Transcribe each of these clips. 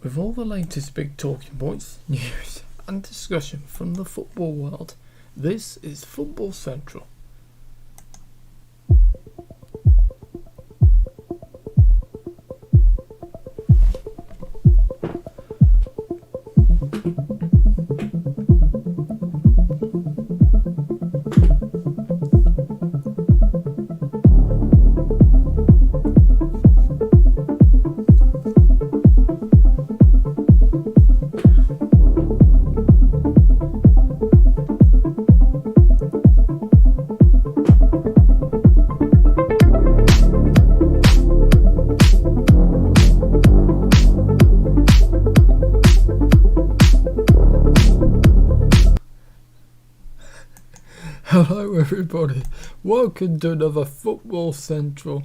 with all the latest big talking points, news and discussion from the football world. This is Football Central. Hello everybody, welcome to another Football Central,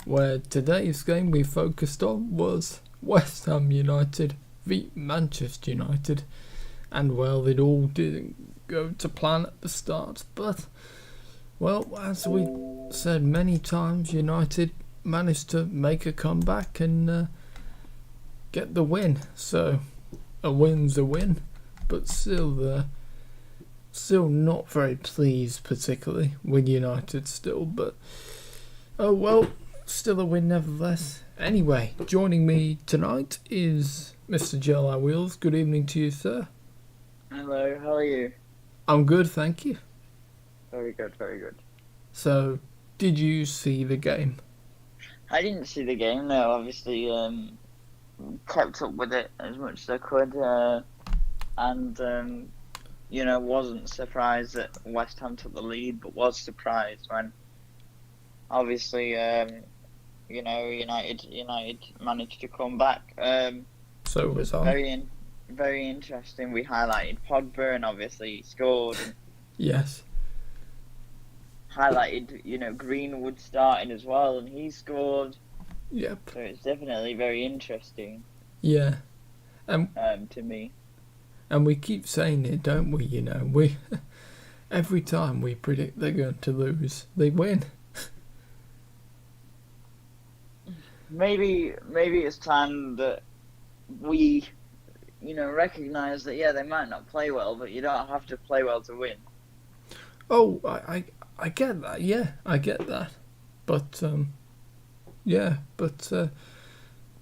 where today's game we focused on was West Ham United v Manchester United, and well, it all didn't go to plan at the start, but well, as we said many times, United managed to make a comeback and get the win. So a win's a win, but still not very pleased particularly with United still, but oh well, still a win nevertheless. Anyway, joining me tonight is Mr. JLIWheels. Good evening to you, sir. Hello, how are you? I'm good, thank you. Very good, very good. So, did you see the game? I didn't see the game, no, obviously kept up with it as much as I could, and wasn't surprised that West Ham took the lead, but was surprised when obviously United managed to come back. So was I. Very interesting. We highlighted Pogba, and obviously he scored. And yes. Highlighted Greenwood starting as well, and he scored. Yep. So it's definitely very interesting. Yeah. To me. And we keep saying it, don't we? We every time we predict they're going to lose, they win. Maybe it's time that we, recognise that they might not play well, but you don't have to play well to win. Oh, I get that. Yeah, I get that. But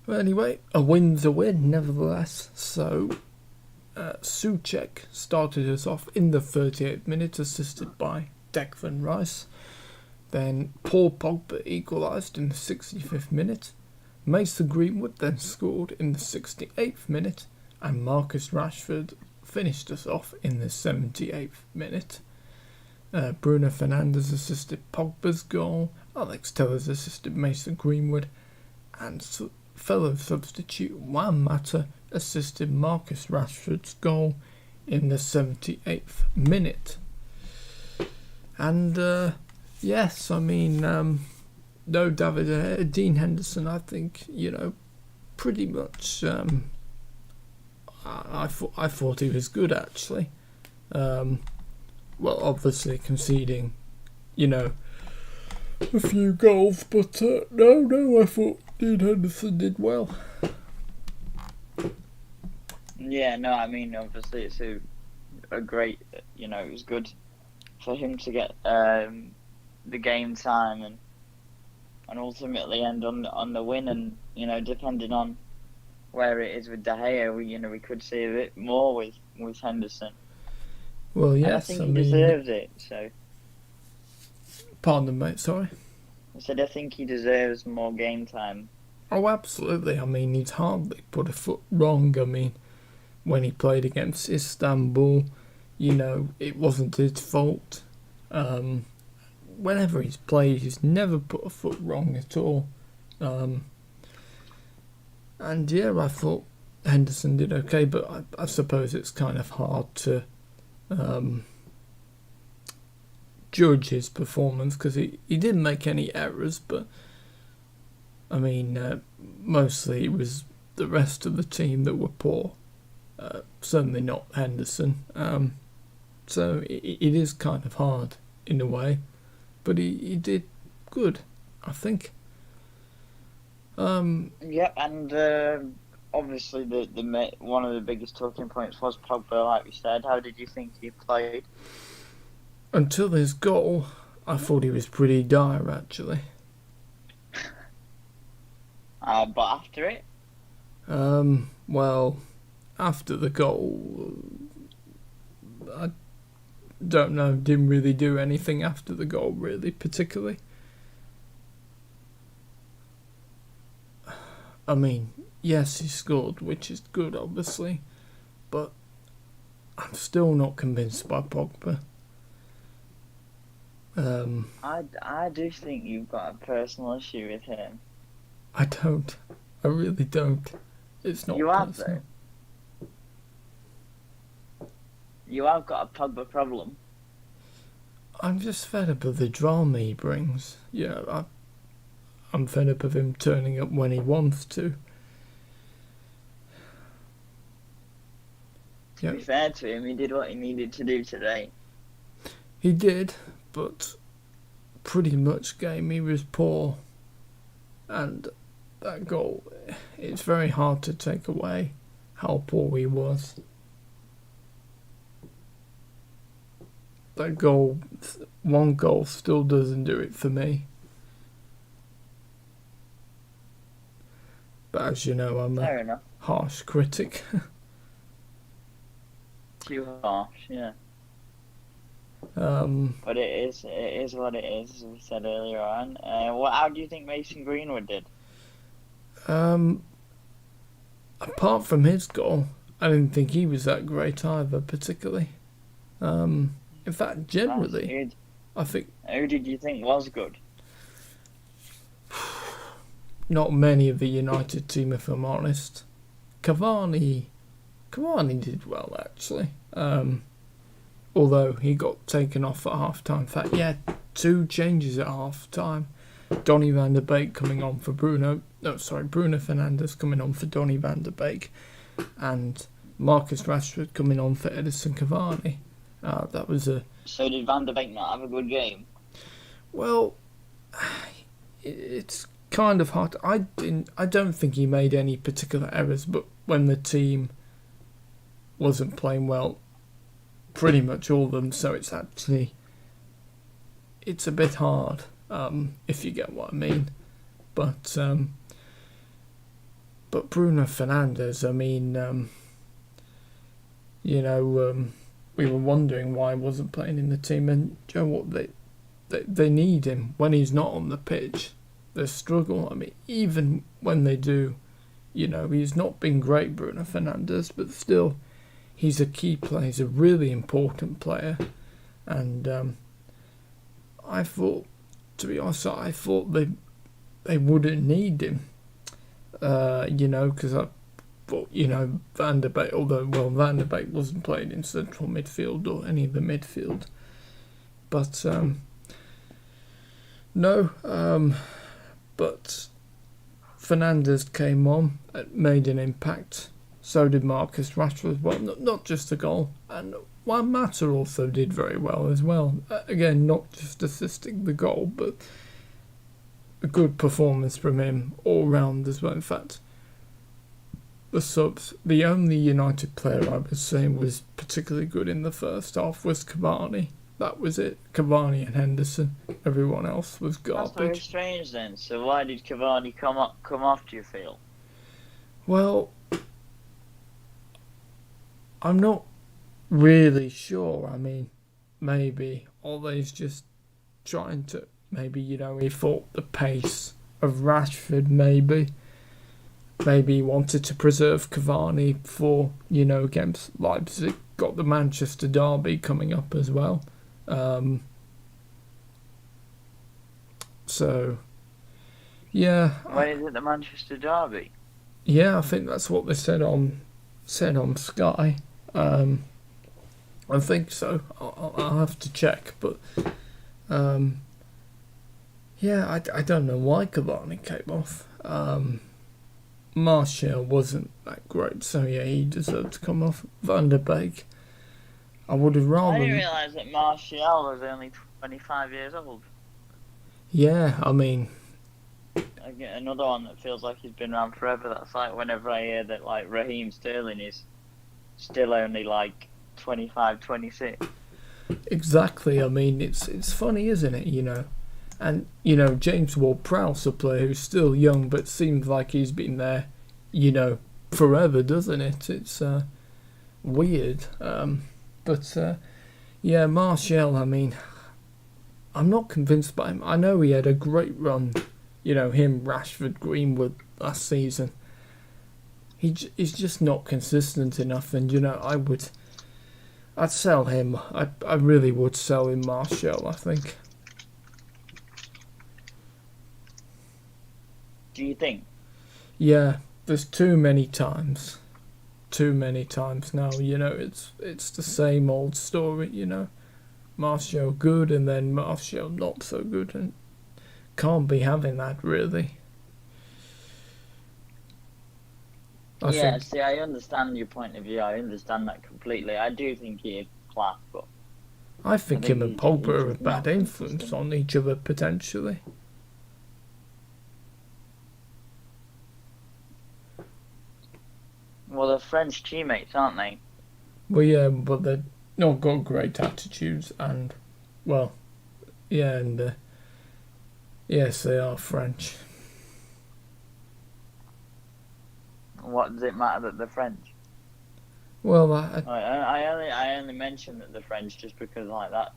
well, anyway, a win's a win, nevertheless. So. Souček started us off in the 38th minute, assisted by Declan Rice. Then Paul Pogba equalised in the 65th minute. Mason Greenwood then scored in the 68th minute, and Marcus Rashford finished us off in the 78th minute. Bruno Fernandes assisted Pogba's goal. Alex Tellers assisted Mason Greenwood, and fellow substitute Juan Mata assisted Marcus Rashford's goal in the 78th minute. And yes, I mean, no David Dean Henderson, I think, pretty much I thought he was good actually. Well, obviously conceding, a few goals, but no, I thought Dean Henderson did well. Yeah, no, I mean, obviously it's a great, it was good for him to get the game time and ultimately end on the win, and, depending on where it is with De Gea, we could see a bit more with Henderson. Well, yes, and I think he deserves it, so. Pardon, mate, sorry? I said I think he deserves more game time. Oh, absolutely. I mean, he's hardly put a foot wrong. I mean, when he played against Istanbul, it wasn't his fault. Whenever he's played, he's never put a foot wrong at all. And yeah, I thought Henderson did okay, but I suppose it's kind of hard to judge his performance because he didn't make any errors, but I mean, mostly it was the rest of the team that were poor. Certainly not Henderson. So it is kind of hard in a way, but he did good, I think. Yeah, and obviously one of the biggest talking points was Pogba, like we said. How did you think he played? Until his goal, I thought he was pretty dire, actually. But after it, Well, after the goal, I don't know, didn't really do anything after the goal, really, particularly. I mean, yes, he scored, which is good, obviously, but I'm still not convinced by Pogba. I do think you've got a personal issue with him. I don't. I really don't. It's not You have personal. though. You have got a Pogba problem. I'm just fed up of the drama he brings. I'm fed up of him turning up when he wants to. To be fair to him, he did what he needed to do today. He did, but pretty much game he was poor. And that goal, it's very hard to take away how poor he was. That goal, one goal still doesn't do it for me. But as you know, I'm Fair a enough. harsh critic. Too harsh, yeah. But it is what it is, as we said earlier on. How do you think Mason Greenwood did? Apart from his goal, I didn't think he was that great either, particularly. In fact, generally, I think Who did you think was good? not many of the United team, if I'm honest. Cavani did well, actually. Although he got taken off at half-time. In fact, he had 2 changes at half-time. Donny van der Beek coming on for Bruno Fernandes coming on for Donny van der Beek. And Marcus Rashford coming on for Edison Cavani. That was a... So did Van der Beek not have a good game? Well, it's kind of hard. I don't think he made any particular errors, but when the team wasn't playing well, pretty much all of them, so it's a bit hard, if you get what I mean. But Bruno Fernandes, I mean, we were wondering why he wasn't playing in the team, and you know what, they need him when he's not on the pitch. They struggle. I mean, even when they do, he's not been great, Bruno Fernandes, but still, he's a key player. He's a really important player, and I thought, to be honest, I thought they wouldn't need him, because I thought, Van der Beek, although, Van der Beek wasn't playing in central midfield or any of the midfield, but no, but Fernandes came on, made an impact. So did Marcus Rashford. Well, not just a goal, and Juan Mata also did very well as well. Again, not just assisting the goal, but a good performance from him all round as well. In fact, the subs, the only United player I was saying was particularly good in the first half was Cavani. That was it. Cavani and Henderson. Everyone else was garbage. That's very strange then. So why did Cavani come off, do you feel? Well, I'm not really sure. I mean, maybe Ole's just trying to, maybe, he thought the pace of Rashford, maybe he wanted to preserve Cavani for, against Leipzig. Got the Manchester derby coming up as well. So, yeah. When is it the Manchester derby? Yeah, I think that's what they said on Sky. I think so. I'll have to check, but yeah, I don't know why Cavani came off. Martial wasn't that great, so yeah, he deserved to come off. Van der Beek, I would have rather... I didn't realise that Martial was only 25 years old. Yeah, I mean... get another one that feels like he's been around forever. That's like whenever I hear that like Raheem Sterling is still only like 25, 26. Exactly. I mean, it's funny, isn't it? And James Ward-Prowse, a player who's still young, but seems like he's been there, forever, doesn't it? It's weird. Yeah, Martial. I mean, I'm not convinced by him. I know he had a great run. Him, Rashford, Greenwood last season. He's just not consistent enough, and I'd sell him. I really would sell him Martial, I think. Do you think? Yeah, there's too many times. Too many times now, it's the same old story, Martial good and then Martial not so good, and can't be having that, really. See, I understand your point of view. I understand that completely. I do think he is class, but I think him and Pogba are a he's bad not influence consistent. on each other, potentially. Well, they're French teammates, aren't they? Well, yeah, but they've not got great attitudes, and, well, yeah, and, yes, they are French. What does it matter that they're French? Well, I only mention that they're French just because like that,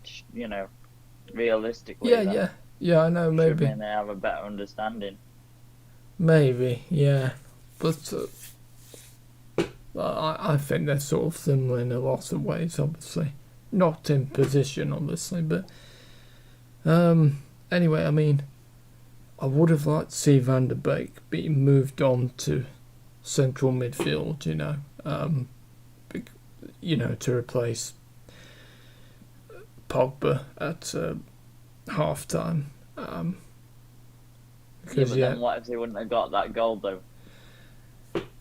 realistically. yeah, I know, Should maybe. mean they have a better understanding. Maybe, yeah. But I think they're sort of similar in a lot of ways, obviously. Not in position, obviously, but anyway, I mean, I would have liked to see Van der Beek being moved on to central midfield, to replace Pogba at half time. But then what if they wouldn't have got that goal though?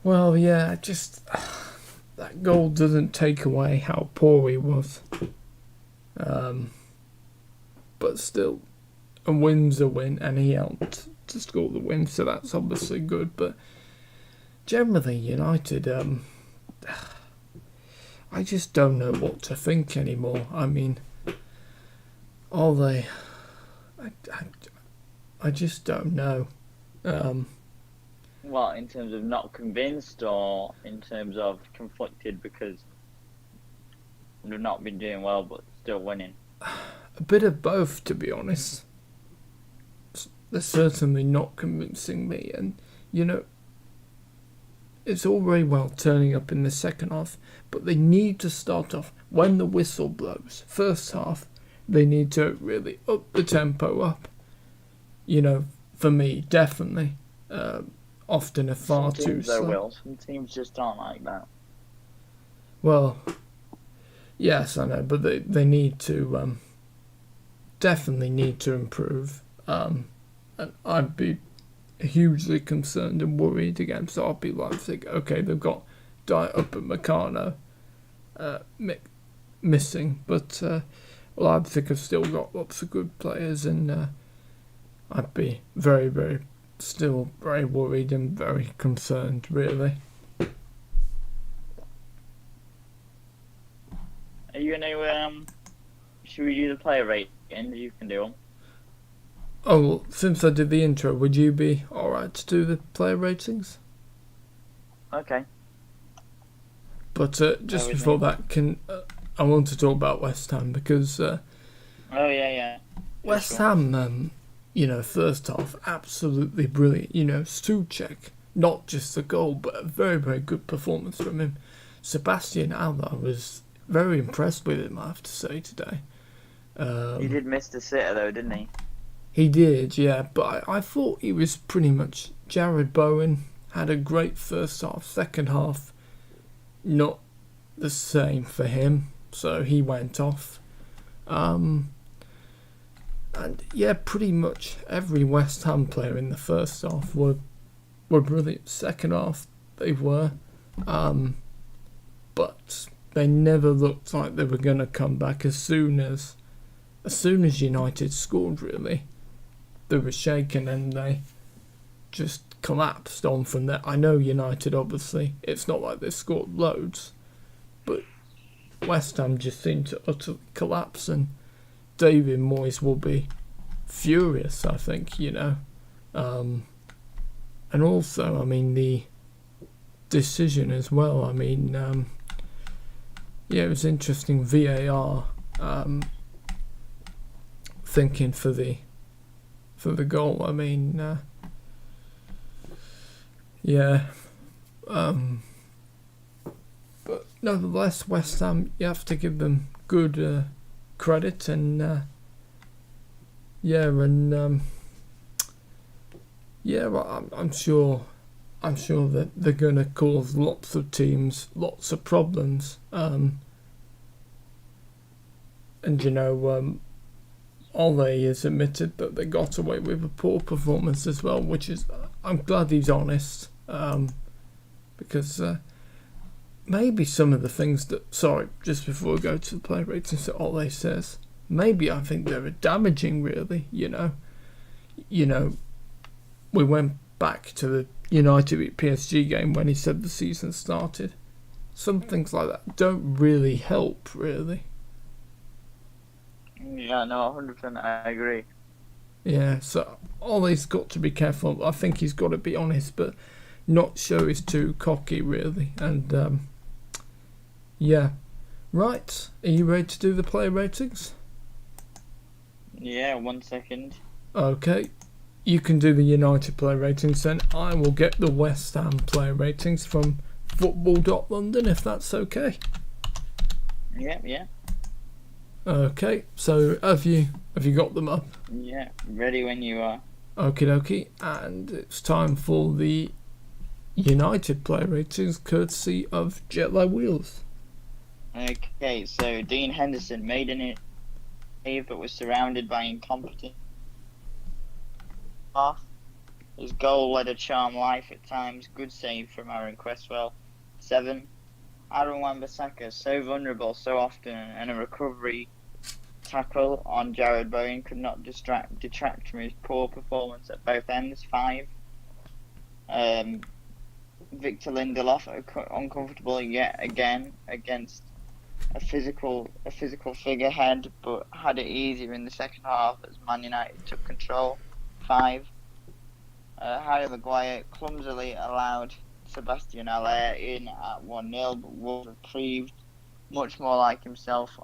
Well, yeah, just that goal doesn't take away how poor he was. But still, a win's a win, and he helped to score the win, so that's obviously good. But generally, United, I just don't know what to think anymore. I mean, are they? I just don't know. Well, in terms of not convinced, or in terms of conflicted because they've not been doing well but still winning? A bit of both, to be honest. They're certainly not convincing me, and it's all very well turning up in the second half, but they need to start off when the whistle blows. First half, they need to really up the tempo up. For me, definitely. Often a far Some too teams slow. will. Some teams just aren't like that. Well, yes, I know, but they need to definitely need to improve. And I'd be hugely concerned and worried against RB Leipzig. Okay, they've got Diet up at Meccano missing, but Leipzig have still got lots of good players, and I'd be still very worried and very concerned, really. Are you gonna should we do the player ratings? You can do them. Oh, well, since I did the intro, would you be alright to do the player ratings? Okay. But just before that, I want to talk about West Ham because Oh yeah. West Sure. Ham, first half, absolutely brilliant. Souček, not just the goal, but a very, very good performance from him. Sebastian Haller was very impressed with him, I have to say, today. He did miss the sitter though, didn't he? He did, yeah, but I thought he was pretty much... Jared Bowen had a great first half. Second half, not the same for him, so he went off. And yeah, pretty much every West Ham player in the first half were brilliant. Second half, they were. But they never looked like they were going to come back as soon as United scored, really. They were shaken, and just collapsed on from there. I know United, obviously, it's not like they scored loads, but West Ham just seemed to utterly collapse, and David Moyes will be furious, I think, and also, I mean, the decision as well. I mean, it was interesting. VAR thinking for the goal. I mean, but nevertheless, West Ham, you have to give them good credit, and I'm sure that they're going to cause lots of teams lots of problems, and Ole has admitted that they got away with a poor performance as well, which is, I'm glad he's honest, because maybe some of the things that, just before we go to the player ratings that Ole says, maybe I think they're damaging, really. We went back to the United v PSG game when he said the season started. Some things like that don't really help, really. Yeah, no, 100%, I agree. Yeah, so Ole's got to be careful. I think he's got to be honest, but not show he's too cocky, really. And right. Are you ready to do the player ratings? Yeah, 1 second. Okay. You can do the United player ratings, then I will get the West Ham player ratings from football.london, if that's okay. Yeah. Okay, so have you got them up? Yeah, ready when you are. Okie dokie, and it's time for the United player ratings, courtesy of JLIWheels. Okay, so Dean Henderson made an save but was surrounded by incompetent half. His goal led a charmed life at times. Good save from Aaron Cresswell. 7. Aaron Wan-Bissaka, so vulnerable so often, and a recovery tackle on Jared Bowen could not detract from his poor performance at both ends. 5. Victor Lindelof, uncomfortable yet again against a physical figurehead, but had it easier in the second half as Man United took control. 5. Harry Maguire clumsily allowed Sebastian Haller in at 1-0, but was reprieved much more like himself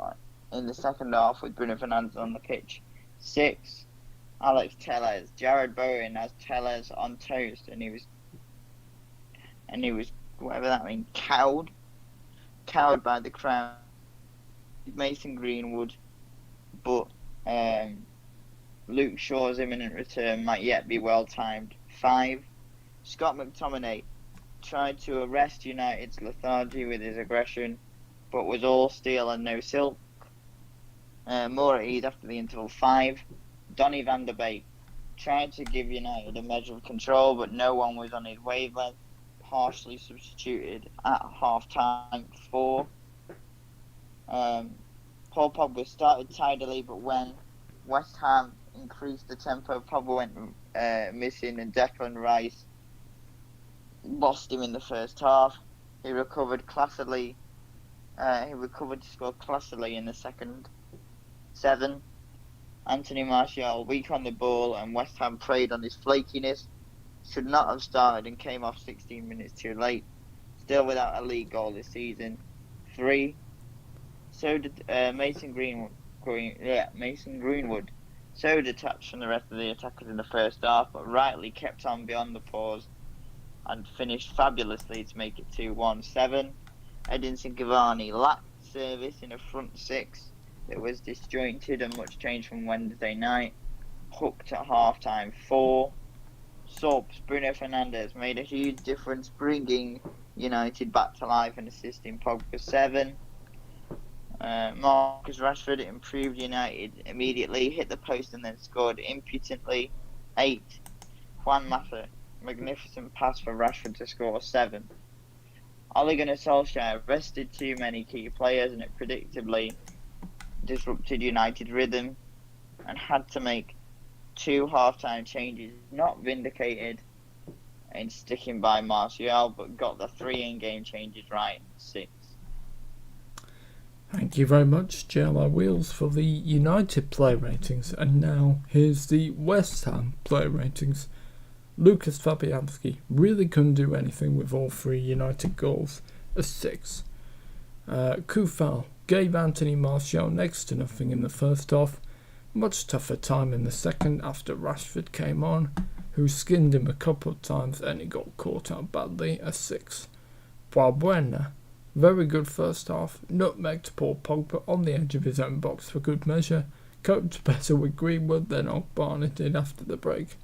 in the second half with Bruno Fernandes on the pitch. 6. Alex Telles. Jared Bowen has Telles on toast, and he was whatever that means, cowed by the crowd. Mason Greenwood, but Luke Shaw's imminent return might yet be well timed. 5. Scott McTominay tried to arrest United's lethargy with his aggression, but was all steel and no silk. More at ease after the interval. 5. Donny van der Beek tried to give United a measure of control, but no one was on his wavelength. Partially substituted at half-time. 4. Paul Pogba started tidily, but when West Ham increased the tempo, Pogba went missing, and Declan Rice lost him in the first half. He recovered classily. He recovered to score classily in the second. 7. Anthony Martial, weak on the ball, and West Ham preyed on his flakiness. Should not have started and came off 16 minutes too late. Still without a league goal this season. 3. So did Mason Greenwood. So detached from the rest of the attackers in the first half, but rightly kept on beyond the pause and finished fabulously to make it 2-1. 7. Edinson Cavani lacked service in a front 6 that was disjointed and much changed from Wednesday night. Hooked at half-time. 4. Subs, Bruno Fernandes made a huge difference, bringing United back to life and assisting Pogba. 7. Marcus Rashford improved United immediately, hit the post and then scored impudently. 8. Juan Mata, magnificent pass for Rashford to score. 7. Ole Gunnar Solskjaer rested too many key players, and it predictably disrupted United rhythm and had to make 2 half-time changes. Not vindicated. in sticking by Martial, but got the 3 in-game changes right. 6. Thank you very much, JLIWheels, for the United player ratings. And now here's the West Ham player ratings. Lucas Fabianski really couldn't do anything with all 3 United goals, a 6. Kufal gave Anthony Martial next to nothing in the first half. Much tougher time in the second after Rashford came on, who skinned him a couple of times and he got caught out badly, a 6. Balbuena, very good first half, nutmegged Paul Pogba on the edge of his own box for good measure, coped better with Greenwood than Ogbonna did after the break.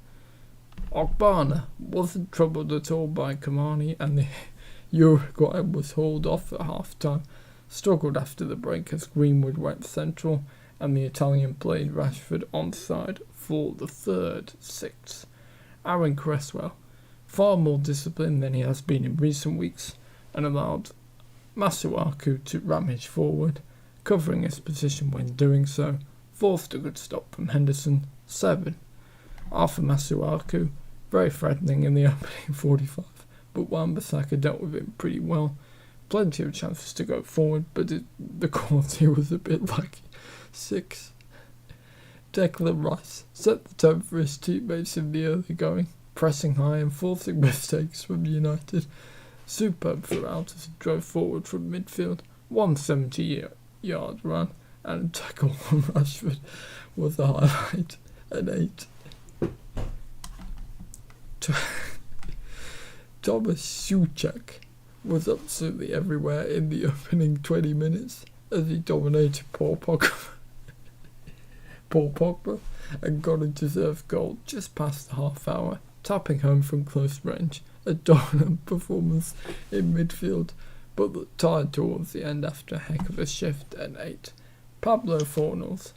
Ogbonna wasn't troubled at all by Cavani and the Uruguayan was hauled off at half time, struggled after the break as Greenwood went central and the Italian played Rashford onside for the third, 6. Aaron Cresswell, far more disciplined than he has been in recent weeks and allowed Masuaku to ramage forward, covering his position when doing so, forced a good stop from Henderson, 7. Arthur Masuaku, very threatening in the opening 45, but Wan-Bissaka dealt with him pretty well. Plenty of chances to go forward, but the quality was a bit like 6. Declan Rice set the tone for his teammates in the early going, pressing high and forcing mistakes from United. Superb throughout as he drove forward from midfield, 170-yard run, and a tackle from Rashford was a highlight, an 8. Thomas Souček was absolutely everywhere in the opening 20 minutes as he dominated Paul Pogba and got a deserved goal just past the half hour, tapping home from close range. A dominant performance in midfield, but tired towards the end after a heck of a shift, an 8. Pablo Fornals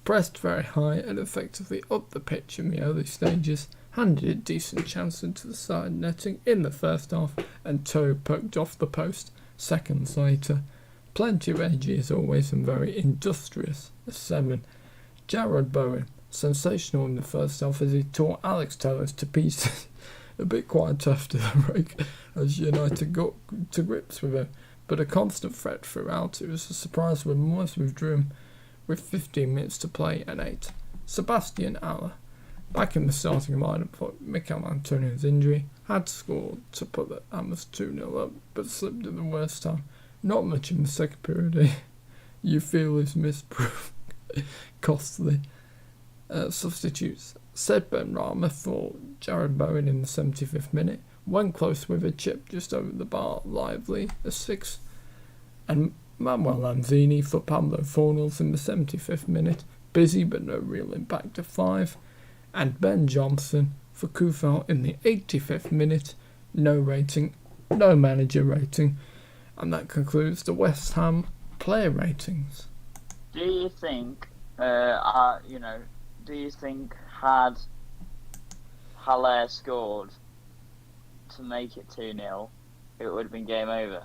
pressed very high and effectively up the pitch in the early stages, handed a decent chance into the side netting in the first half and toe poked off the post seconds later. Plenty of energy as always and very industrious, a 7. Jarrod Bowen, sensational in the first half as he tore Alex Telles to pieces. A bit quiet after the break as United got to grips with him, but a constant threat throughout. It was a surprise when Moyes withdrew him with 15 minutes to play, an 8. Sebastian Haller, back in the starting lineup for Mikel Antonio's injury, had scored to put the Hammers 2-0 up, but slipped at the worst time. Not much in the second period. You feel his miss proved costly. Substitutes. Said Ben Rama for Jarrod Bowen in the 75th minute, went close with a chip just over the bar, lively, a 6. And Manuel Lanzini for Pablo Fornals in the 75th minute, busy but no real impact, a 5. And Ben Johnson for Kufal in the 85th minute, no rating, no manager rating. And that concludes the West Ham player ratings. Do you think, had Haller scored to make it 2-0, it would have been game over?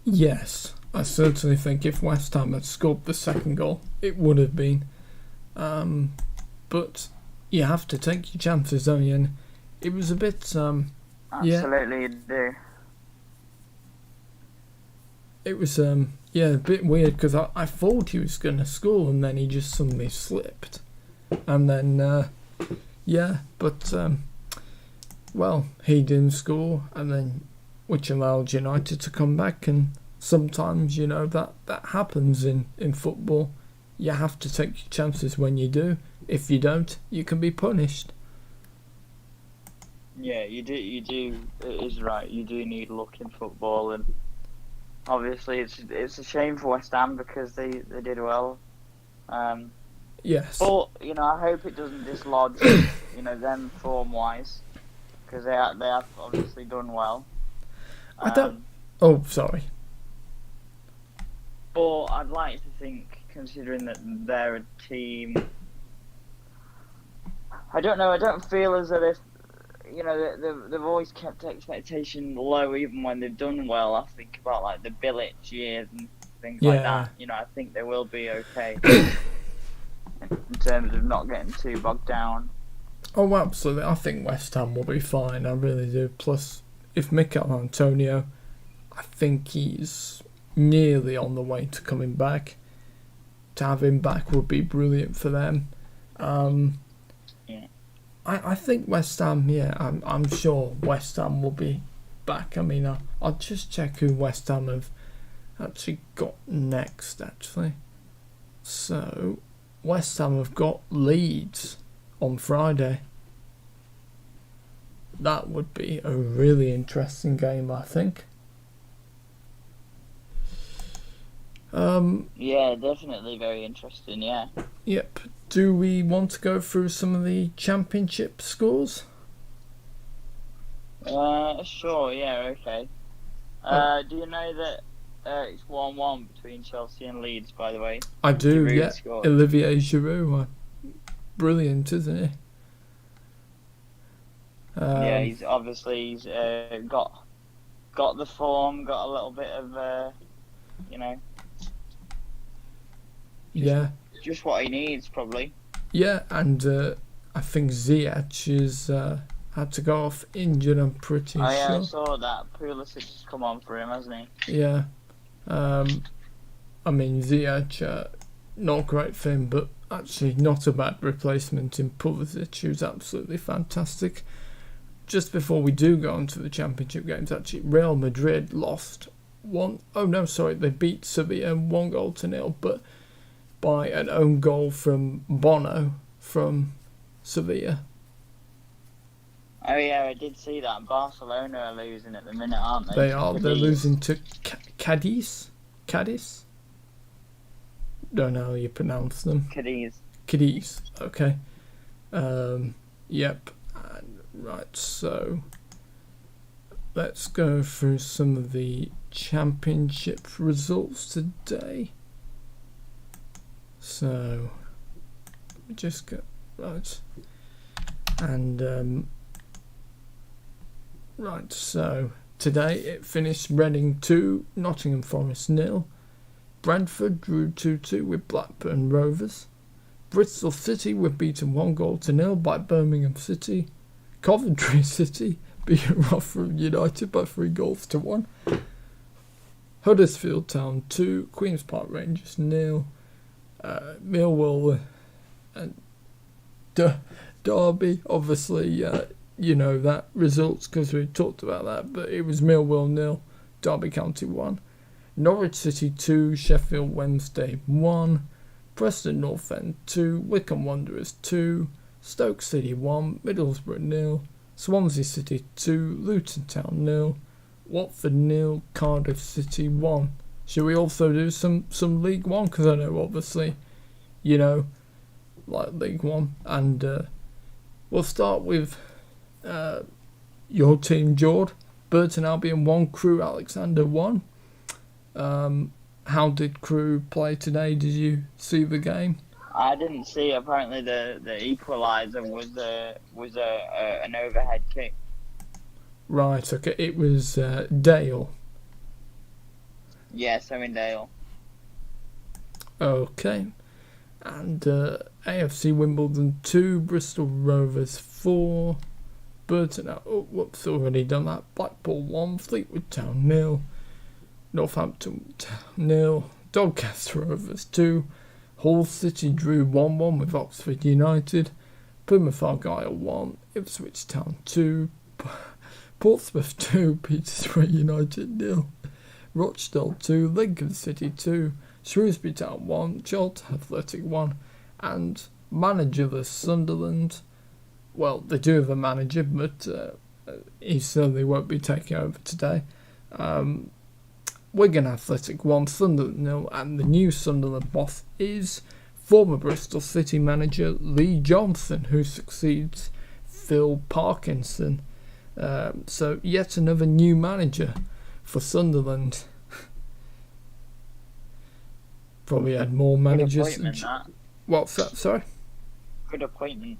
Yes, I certainly think if West Ham had scored the second goal, it would have been. But you have to take your chances, don't you? And it was a bit, Absolutely, you do. It was, a bit weird because I thought he was going to score and then he just suddenly slipped. And then, he didn't score, and then which allowed United to come back. And sometimes, that happens in football. You have to take your chances when you do. If you don't, you can be punished. Yeah, you do. It is right. You do need luck in football, and obviously it's a shame for West Ham because they did well. Yes. But I hope it doesn't dislodge them form-wise, because they have obviously done well. I don't. Oh, sorry. But I'd like to think, considering that they're a team, I don't know. I don't feel as if they've always kept expectation low, even when they've done well. I think about like the Bilic years and things like that. I think they will be okay. In terms of not getting too bogged down. Oh, absolutely. I think West Ham will be fine. I really do. Plus, if Mikel Antonio, I think he's nearly on the way to coming back. To have him back would be brilliant for them. Yeah. I think West Ham, yeah, I'm sure West Ham will be back. I mean, I'll just check who West Ham have actually got next, actually. So, West Ham have got Leeds on Friday. That would be a really interesting game, I think. Yeah, definitely very interesting. Yeah. Yep. Do we want to go through some of the championship scores? Sure. Yeah. Okay. Do you know that it's 1-1 between Chelsea and Leeds? By the way, I do. Giroud Yeah. scored. Olivier Giroud, brilliant, isn't he? Yeah, he's got the form, got a little bit of Yeah. just what he needs probably. Yeah, and I think Ziyech is had to go off injured. I'm pretty Oh yeah, I sure. saw that. Pulisic has come on for him, hasn't he? Yeah. I mean Ziyech, not great for him, but actually not a bad replacement in Pulisic, who's absolutely fantastic. Just before we do go on to the championship games, actually, Real Madrid lost they beat Sevilla 1-0, but by an own goal from Bono from Sevilla. Oh yeah, I did see that. Barcelona are losing at the minute, aren't they? They are. They're losing to Cadiz. Cadiz? Don't know how you pronounce them. Cadiz. Okay. Yep. Right, so let's go through some of the championship results today. So just go right, and right. So today it finished Reading 2, Nottingham Forest 0. Brentford drew 2-2 with Blackburn Rovers. Bristol City were beaten 1-0 by Birmingham City. Coventry City beat Rotherham United by 3-1. Huddersfield Town 2, Queen's Park Rangers 0. Millwall and Derby, obviously, you know that results because we talked about that, but it was Millwall 0, Derby County 1. Norwich City 2, Sheffield Wednesday 1. Preston North End 2, Wycombe Wanderers 2. Stoke City 1, Middlesbrough 0, Swansea City 2, Luton Town 0, Watford 0, Cardiff City 1. Should we also do some League One? Because I know obviously, you know, like League One. And we'll start with your team, Jord. Burton Albion 1, Crewe Alexander 1. How did Crewe play today? Did you see the game? I didn't see. Apparently, the equaliser was an overhead kick. Right. Okay. It was Dale. Yeah, Dale. Okay. And AFC Wimbledon 2, Bristol Rovers 4, Burton. Whoops, already done that. Blackpool 1, Fleetwood Town 0, Northampton 0, Doncaster Rovers 2. Hull City drew 1-1 with Oxford United. Plymouth Argyle 1, Ipswich Town 2, Portsmouth 2, Peterborough United 0, Rochdale 2, Lincoln City 2, Shrewsbury Town 1, Charlton Athletic 1, and managerless Sunderland. Well, they do have a manager, but he certainly won't be taking over today. Wigan Athletic 1, Sunderland 0, and the new Sunderland boss is former Bristol City manager Lee Johnson, who succeeds Phil Parkinson. So yet another new manager for Sunderland. Probably had more managers. Good appointment, that. What's that? Sorry? Good appointment.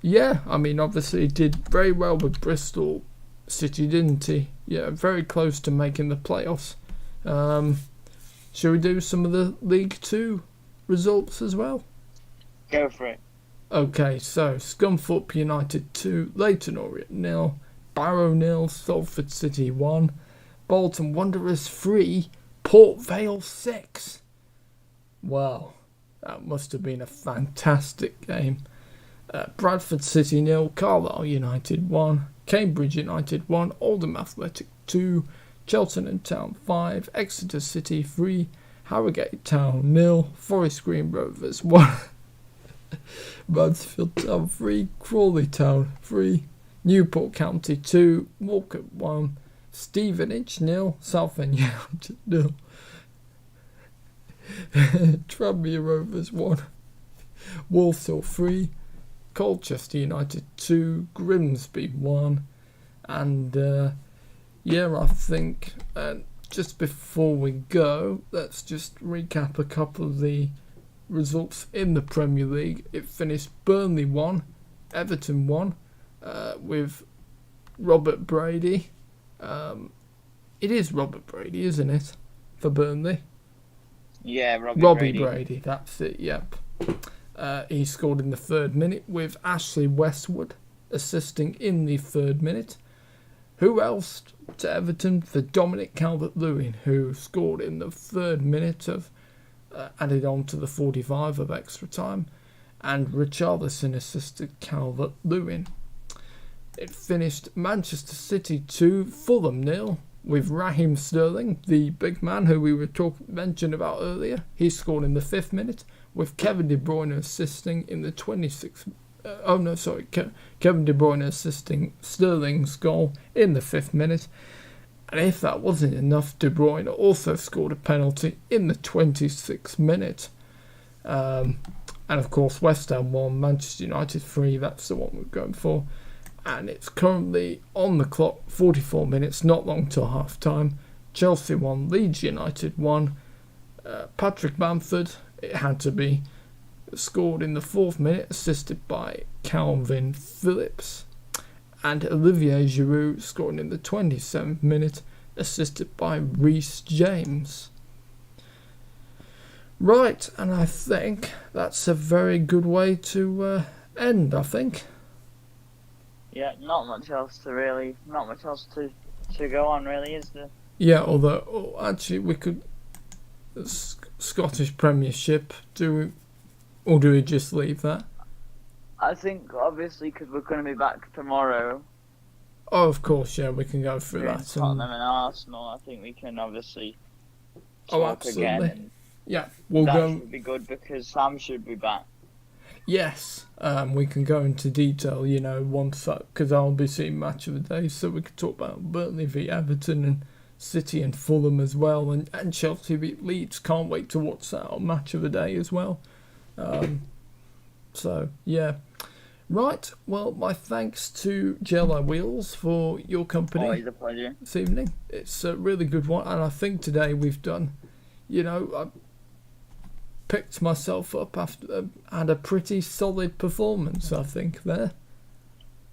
Yeah, I mean, obviously he did very well with Bristol City, didn't he? Yeah, very close to making the playoffs. Shall we do some of the League 2 results as well? Go for it. Okay, so Scunthorpe United 2, Leyton Orient 0, Barrow 0, Salford City 1, Bolton Wanderers 3, Port Vale 6. Wow, that must have been a fantastic game. Bradford City 0, Carlisle United 1, Cambridge United 1, Oldham Athletic 2, Cheltenham Town 5, Exeter City 3, Harrogate Town 0, Forest Green Rovers 1, Mansfield Town 3, Crawley Town 3, Newport County 2, Walcott 1, Stevenage 0, Southend United 0, Tranmere Rovers 1, Walsall 3, Colchester United 2, Grimsby 1, and I think just before we go, let's just recap a couple of the results in the Premier League. It finished Burnley 1, Everton 1, with Robert Brady. It is Robert Brady, isn't it, for Burnley? Yeah, Robbie Brady, that's it, yep. He scored in the 3rd minute with Ashley Westwood assisting in the 3rd minute. Who else to Everton? For Dominic Calvert-Lewin, who scored in the 3rd minute of added on to the 45 of extra time, and Richarlison assisted Calvert-Lewin. It finished Manchester City 2, Fulham 0, with Raheem Sterling, the big man who we were mentioned about earlier. He scored in the 5th minute, with Kevin De Bruyne assisting in the 26th. Kevin De Bruyne assisting Sterling's goal in the 5th minute. And if that wasn't enough, De Bruyne also scored a penalty in the 26th minute. And of course, West Ham 1, Manchester United 3, that's the one we're going for. And it's currently on the clock, 44 minutes, not long till half time. Chelsea 1, Leeds United 1. Patrick Bamford, it had to be, scored in the 4th minute, assisted by Calvin Phillips. And Olivier Giroud scored in the 27th minute, assisted by Reece James. Right, and I think that's a very good way to end, I think. Yeah, not much else to go on, really, is there? Yeah, although actually we could Scottish Premiership. Do we just leave that? I think obviously because we're going to be back tomorrow. Oh, of course, yeah, we can go through that. Tottenham and Arsenal. I think we can obviously talk again. And yeah, we'll that go. Should be good because Sam should be back. Yes, we can go into detail, once that, because I'll be seeing Match of the Day, so we can talk about Burnley v Everton and City and Fulham as well, and Chelsea v Leeds. Can't wait to watch that on Match of the Day as well. So, yeah. Right, well, my thanks to JLIWheels for your company. Always a pleasure. This evening. It's a really good one, and I think today we've done, I picked myself up after had a pretty solid performance, I think, there.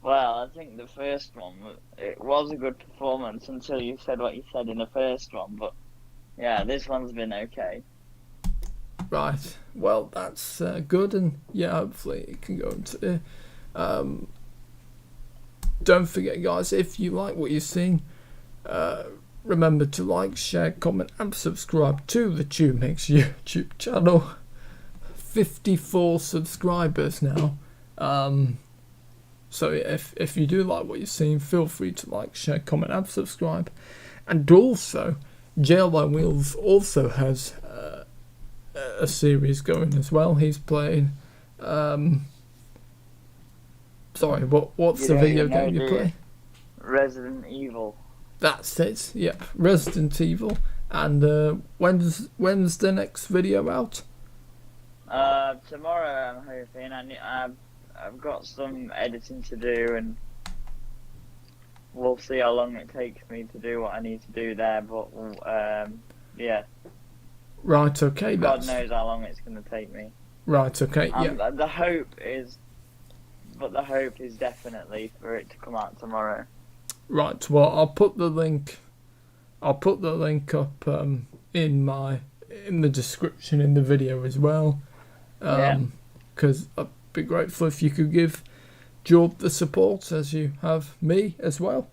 Well, I think the first one, it was a good performance until you said what you said in the first one, but yeah, this one's been okay. Right, well, that's good, and yeah, hopefully it can go into... don't forget, guys, if you like what you're seeing, remember to like, share, comment and subscribe to the TubeMix YouTube channel. 54 subscribers now. So if you do like what you're seeing, feel free to like, share, comment and subscribe. And also, JLIWheels also has a series going as well. He's playing... Sorry, what's the video game you play? Resident Evil. That's it, yep. Resident Evil. And when's the next video out? Tomorrow, I'm hoping. I've got some editing to do, and we'll see how long it takes me to do what I need to do there. But yeah. Right. Okay. God knows how long it's going to take me. Right. Okay. Yeah. The hope is definitely for it to come out tomorrow. Right. Well, I'll put the link up in the description in the video as well. Because be grateful if you could give George the support as you have me as well.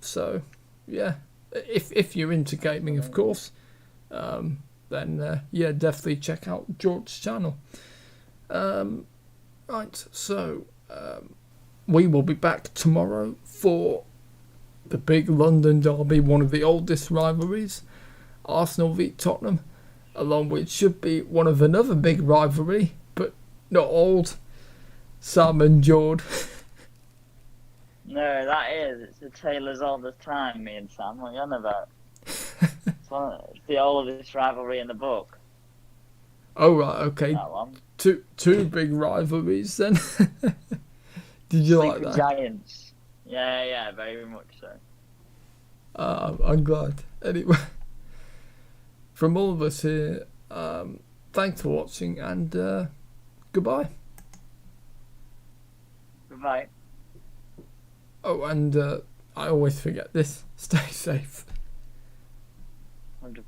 So yeah, if you're into gaming, of course, then yeah, definitely check out George's channel. Right, so we will be back tomorrow for the big London derby, one of the oldest rivalries, Arsenal v Tottenham, along with should be one of another big rivalry, but not old, Sam and George. No, that is. It's the Taylors all the time, me and Sam. What are you on about? It's the oldest rivalry in the book. Oh, right, okay. That one. Two big rivalries then. Did you like that? Giants. Yeah, very much so. I'm glad. Anyway, from all of us here, thanks for watching and goodbye. Goodbye. Oh, and I always forget this. Stay safe. 100%.